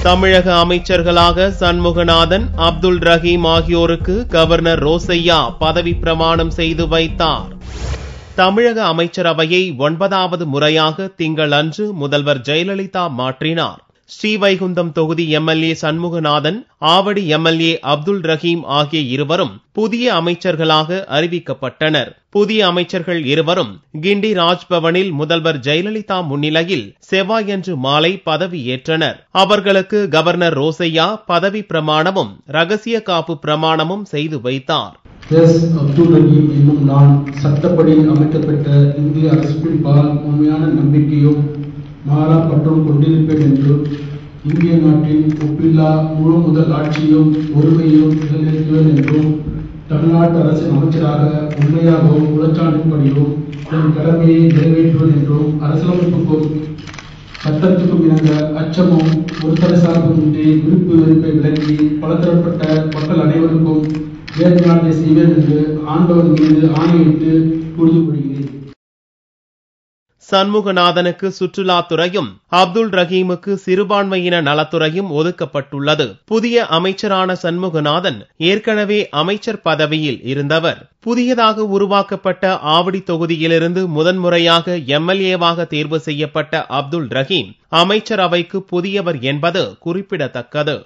தமிழக அமைச்சர்களாக சண்முகநாதன், அப்துல் ரஹீம் ஆகியோருக்கு கவர்னர் ரோசையா பதவி பிரமாணம் செய்து வைத்தார். தமிழக அமைச்சரவையை 9வது முறையாக திங்களன்று முதல்வர் ஜெயலலிதா மாற்றினார். ஸ்ரீவைகுண்டம் தொகுதி எம்எல்ஏ சண்முகநாதன், ஆவடி எம்எல்ஏ அப்துல் ரஹீம் ஆகிய இருவரும் புதிய அமைச்சர்களாக அறிவிக்கப்பட்டனர். புதிய அமைச்சர்கள் இருவரும் கிண்டி ராஜ்பவனில் முதல்வர் ஜெயலலிதா முன்னிலையில் செவ்வாயன்று மாலை பதவியேற்றனர். அவர்களுக்கு கவர்னர் ரோசையா பதவி பிரமாணமும் ரகசிய காப்பு பிரமாணமும் செய்து வைத்தார். அப்துல் ரஹீம் என்னும் நான் சட்டப்படி அமைக்கப்பட்ட இந்திய அரசின் பால் உண்மையான நம்பிக்கையும் மாறா பற்றும் கொண்டிருப்பேன் என்றும் இந்திய நாட்டின் ஒப்பில்லா முழு முதல் ஆட்சியும் ஒருமையும் நிலைநிறுத்துவேன் என்றும் தமிழ்நாட்டு அரசின் அமைச்சராக உண்மையாகவும் உளச்சான்றின்படியும் என் கடமையை நிறைவேற்றுவேன் என்றும் அரசியலமைப்புக்கும் சட்டத்துக்கும் இணங்க அச்சமும் ஒரு தரசார்புமின்றி விருப்பு வெறுப்பை விலக்கி பலதரப்பட்ட மக்கள் அனைவருக்கும் வேறுநாட்டை செய்வேன் என்று ஆண்டவன் மீது ஆணையிட்டு உறுதிமொழிகிறேன். சண்முகநாதனுக்கு சுற்றுலாத்துறையும் அப்துல் ரஹீமுக்கு சிறுபான்மையின நலத்துறையும் ஒதுக்கப்பட்டுள்ளது. புதிய அமைச்சரான சண்முகநாதன் ஏற்கனவே அமைச்சர் பதவியில் இருந்தவர். புதியதாக உருவாக்கப்பட்ட ஆவடி தொகுதியிலிருந்து முதன்முறையாக எம்எல்ஏவாக தேர்வு செய்யப்பட்ட அப்துல் ரஹீம் அமைச்சரவைக்கு புதியவர் என்பது குறிப்பிடத்தக்கது.